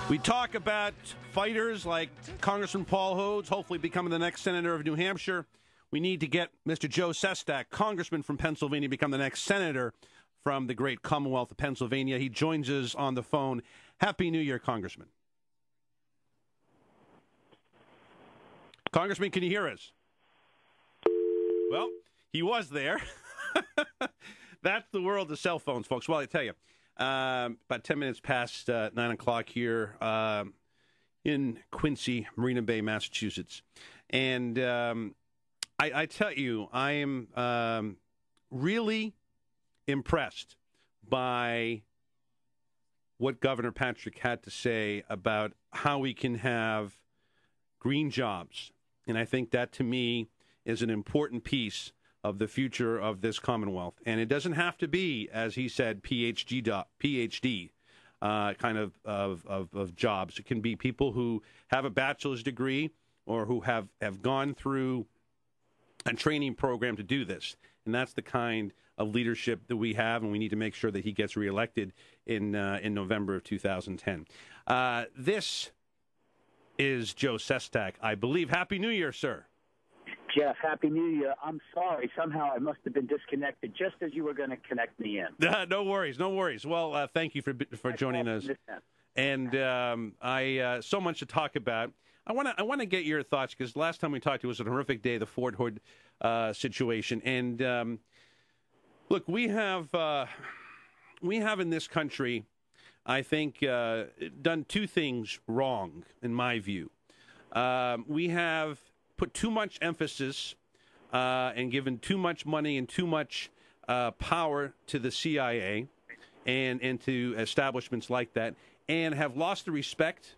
We talk about fighters like Congressman Paul Hodes, hopefully becoming the next senator of New Hampshire. We need to get Mr. Joe Sestak, congressman from Pennsylvania, become the next senator from the great Commonwealth of Pennsylvania. He joins us on the phone. Happy New Year, Congressman. Congressman, can you hear us? Well, he was there. That's the world of cell phones, folks. Well, I tell you, about 10 minutes past 9 o'clock here in Quincy, Marina Bay, Massachusetts. And I tell you, I am really impressed by what Governor Patrick had to say about how we can have green jobs. And I think that, to me, is an important piece of the future of this Commonwealth. And it doesn't have to be, as he said, PhD kind of jobs. It can be people who have a bachelor's degree or who have gone through a training program to do this. And that's the kind of leadership that we have, and we need to make sure that he gets reelected in November of 2010. This is Joe Sestak, I believe. Happy New Year, sir. Jeff, Happy New Year. I'm sorry. Somehow I must have been disconnected just as you were going to connect me in. No worries, no worries. Well, thank you for joining us. And I so much to talk about. I want to get your thoughts, because last time we talked, it was a horrific day, the Fort Hood situation. And look, we have in this country, I think, done two things wrong, in my view. We have put too much emphasis and given too much money and too much power to the CIA and to establishments like that, and have lost the respect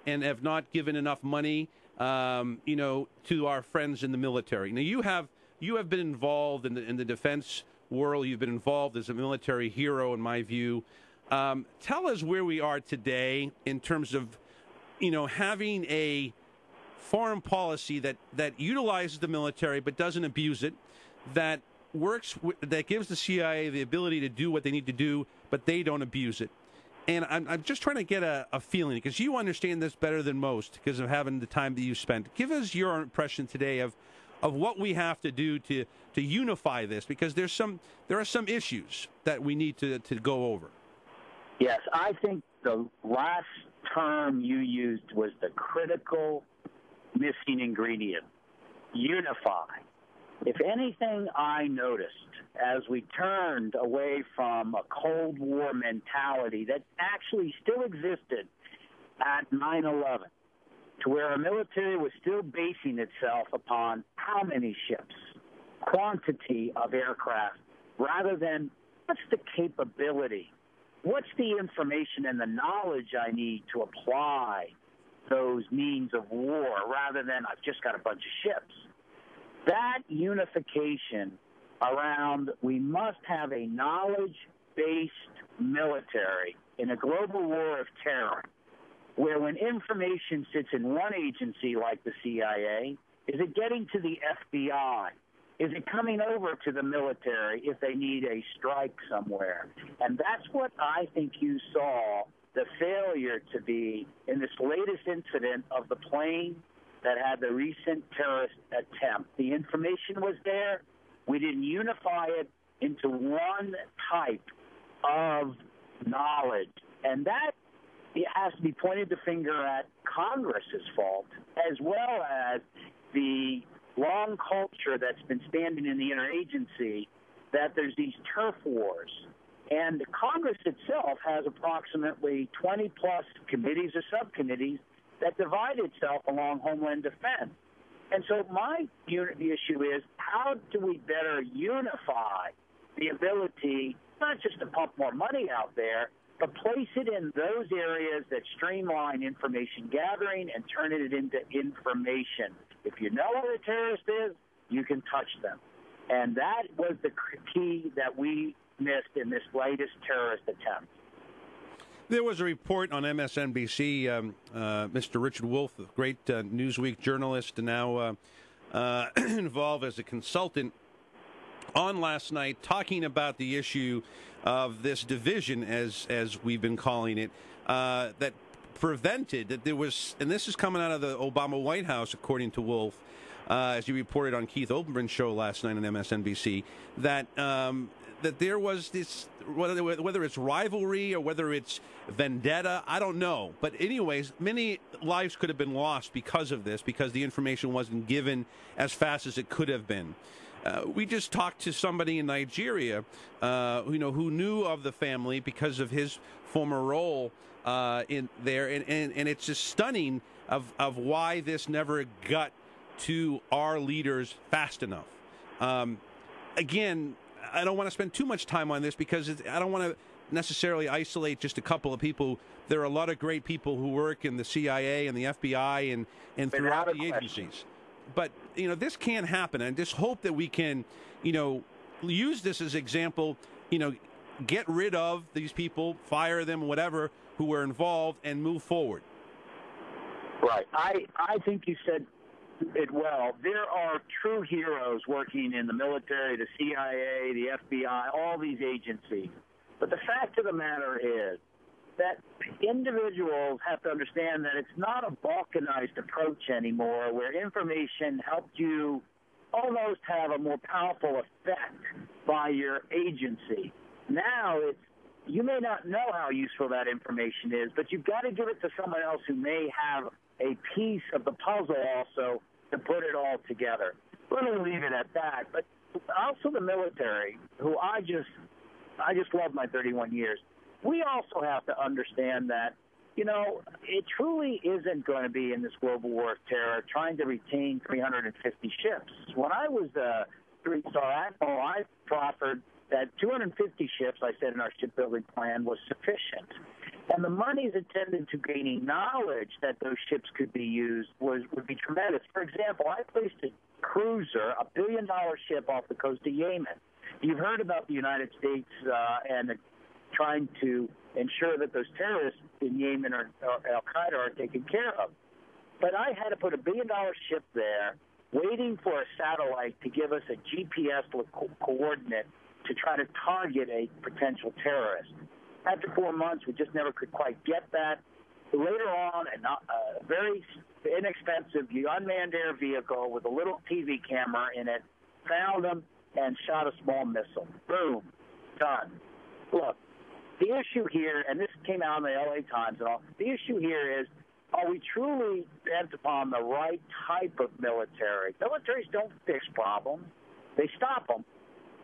and have not given enough money, to our friends in the military. Now, you have been involved in the defense world. You've been involved as a military hero, in my view. Tell us where we are today in terms of, having a foreign policy that utilizes the military but doesn't abuse it, that works, that gives the CIA the ability to do what they need to do, but they don't abuse it. And I'm just trying to get a feeling, because you understand this better than most because of having the time that you spent. Give us your impression today of what we have to do to unify this, because there are some issues that we need to go over. Yes, I think the last term you used was the critical missing ingredient: unify. If anything, I noticed as we turned away from a Cold War mentality that actually still existed at 9/11, to where our military was still basing itself upon how many ships, quantity of aircraft, rather than what's the capability, what's the information and the knowledge I need to apply those means of war, rather than I've just got a bunch of ships. That unification around we must have a knowledge-based military in a global war of terror, where when information sits in one agency like the CIA, is it getting to the FBI? Is it coming over to the military if they need a strike somewhere? And that's what I think you saw the failure to be in this latest incident of the plane that had the recent terrorist attempt. The information was there. We didn't unify it into one type of knowledge. And that it has to be pointed the finger at Congress's fault, as well as the long culture that's been standing in the interagency, that there's these turf wars. And Congress itself has approximately 20-plus committees or subcommittees that divide itself along Homeland Defense. And so my issue is, how do we better unify the ability not just to pump more money out there, but place it in those areas that streamline information gathering and turn it into information. If you know where a terrorist is, you can touch them. And that was the key that we missed in this latest terrorist attempt. There was a report on MSNBC, Mr. Richard Wolff, a great Newsweek journalist, and now involved as a consultant, on last night talking about the issue of this division, as we've been calling it, that prevented that there was, and this is coming out of the Obama White House, according to Wolf, as you reported on Keith Olbermann's show last night on MSNBC, that that there was this, whether it's rivalry or whether it's vendetta, I don't know. But anyways, many lives could have been lost because of this, because the information wasn't given as fast as it could have been. We just talked to somebody in Nigeria, who knew of the family because of his former role in there, and it's just stunning of why this never got to our leaders fast enough. Again, I don't want to spend too much time on this because I don't want to necessarily isolate just a couple of people. There are a lot of great people who work in the CIA and the FBI and throughout the agencies. But, this can't happen. And I just hope that we can, use this as example, get rid of these people, fire them, whatever, who were involved, and move forward. Right. I think you said it well. There are true heroes working in the military, the CIA, the FBI, all these agencies. But the fact of the matter is that individuals have to understand that it's not a balkanized approach anymore where information helped you almost have a more powerful effect by your agency. Now you may not know how useful that information is, but you've got to give it to someone else who may have a piece of the puzzle also to put it all together. Let me leave it at that. But also the military, who I just love my 31 years. We also have to understand that, it truly isn't going to be in this global war of terror trying to retain 350 ships. When I was a three-star admiral, I proffered that 250 ships, I said in our shipbuilding plan, was sufficient. And the monies intended to gaining knowledge that those ships could be used would be tremendous. For example, I placed a cruiser, a billion-dollar ship off the coast of Yemen. You've heard about the United States and trying to ensure that those terrorists in Yemen or Al-Qaeda are taken care of. But I had to put a billion-dollar ship there waiting for a satellite to give us a GPS coordinate to try to target a potential terrorist. After 4 months, we just never could quite get that. Later on, a very inexpensive unmanned air vehicle with a little TV camera in it found them and shot a small missile. Boom. Done. Look, the issue here, and this came out in the LA Times and all, the issue here is, are we truly bent upon the right type of military? Militaries don't fix problems. They stop them.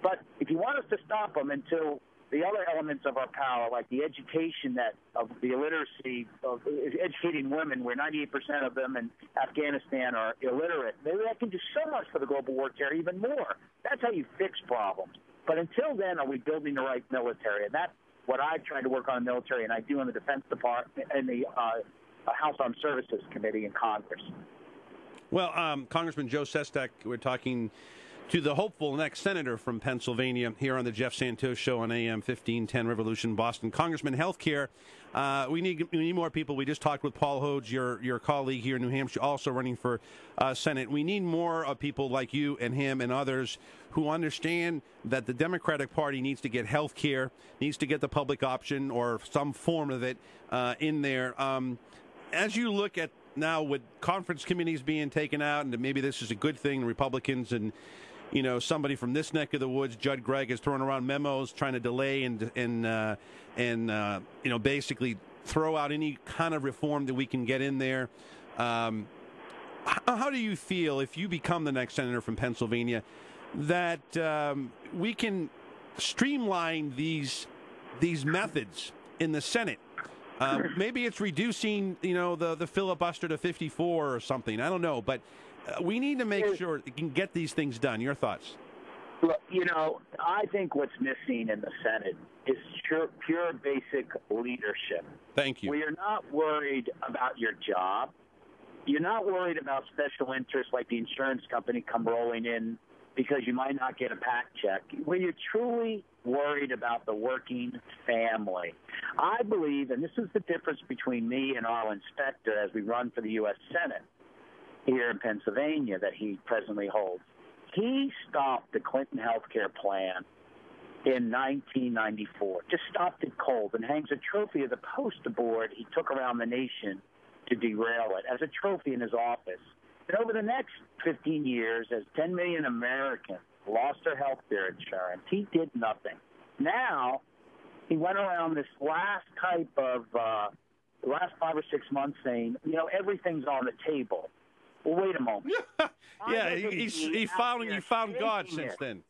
But if you want us to stop them until the other elements of our power, like the education of the illiteracy of educating women, where 98% of them in Afghanistan are illiterate, maybe that can do so much for the global war terror, even more. That's how you fix problems. But until then, are we building the right military? And that's what I tried to work on in the military, and I do in the Defense Department and the House Armed Services Committee in Congress. Well, Congressman Joe Sestak, we're talking to the hopeful next senator from Pennsylvania here on the Jeff Santos Show on AM 1510 Revolution Boston. Congressman, healthcare, we need more people. We just talked with Paul Hodes, your colleague here in New Hampshire, also running for Senate. We need more of people like you and him and others who understand that the Democratic Party needs to get healthcare, needs to get the public option or some form of it in there. As you look at now with conference committees being taken out, and maybe this is a good thing, Republicans and somebody from this neck of the woods, Judd Gregg, has thrown around memos trying to delay and basically throw out any kind of reform that we can get in there. How do you feel if you become the next senator from Pennsylvania that we can streamline these methods in the Senate? Maybe it's reducing, the filibuster to 54 or something. I don't know, but we need to make sure we can get these things done. Your thoughts? Look, I think what's missing in the Senate is pure basic leadership. Thank you. We are not worried about your job. You're not worried about special interests like the insurance company come rolling in because you might not get a PAC check. When you're truly worried about the working family, I believe, and this is the difference between me and our inspector as we run for the U.S. Senate here in Pennsylvania that he presently holds. He stopped the Clinton health care plan in 1994. Just stopped it cold and hangs a trophy of the poster board he took around the nation to derail it as a trophy in his office. And over the next 15 years, as 10 million Americans lost their health care insurance, he did nothing. Now, he went around this last type of the last 5 or 6 months saying, everything's on the table. Well, wait a moment. Yeah, he found God since then.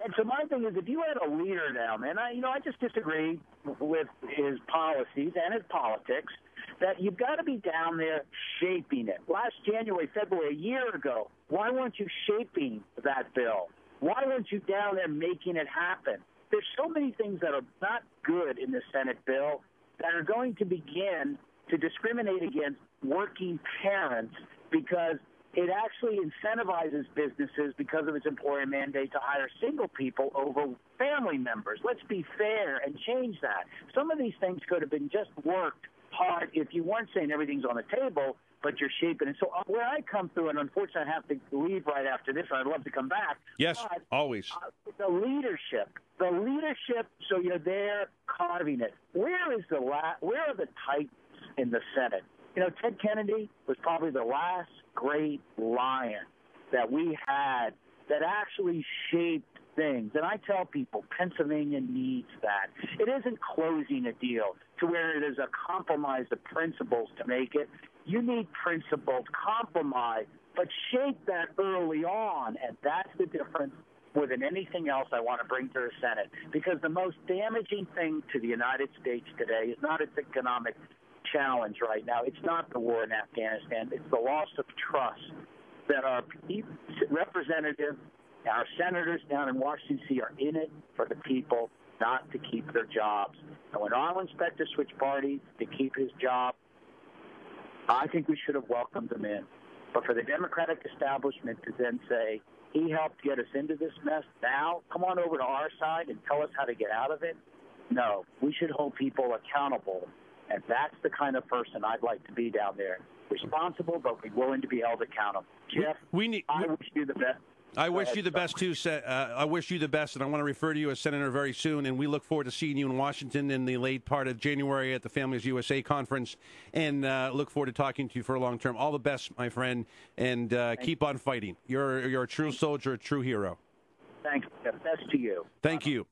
And so my thing is, if you had a leader down there, and I just disagree with his policies and his politics, that you've got to be down there shaping it. Last January, February, a year ago, why weren't you shaping that bill? Why weren't you down there making it happen? There's so many things that are not good in the Senate bill that are going to begin to discriminate against working parents because it actually incentivizes businesses because of its employer mandate to hire single people over family members. Let's be fair and change that. Some of these things could have been just worked hard if you weren't saying everything's on the table, but you're shaping it. So where I come through, and unfortunately I have to leave right after this, and I'd love to come back. Yes, but, always. The leadership, so you're there carving it. Where are the titans in the Senate? Ted Kennedy was probably the last great lion that we had that actually shaped things. And I tell people Pennsylvania needs that. It isn't closing a deal to where it is a compromise of principles to make it. You need principled compromise, but shape that early on, and that's the difference more than anything else I want to bring to the Senate. Because the most damaging thing to the United States today is not its economic challenge right now. It's not the war in Afghanistan. It's the loss of trust that our representatives, our senators down in Washington, D.C. are in it for the people, not to keep their jobs. And when Arlen Specter switched parties to keep his job, I think we should have welcomed him in. But for the Democratic establishment to then say, he helped get us into this mess, now come on over to our side and tell us how to get out of it, no. We should hold people accountable. And that's the kind of person I'd like to be down there. Responsible, but willing to be held accountable. Jeff, I wish you the best. I wish you the best, too. I wish you the best, and I want to refer to you as Senator very soon, and we look forward to seeing you in Washington in the late part of January at the Families USA conference, and look forward to talking to you for a long term. All the best, my friend, and keep on fighting. You're a true soldier, a true hero. Thanks. Best to you. Thank you.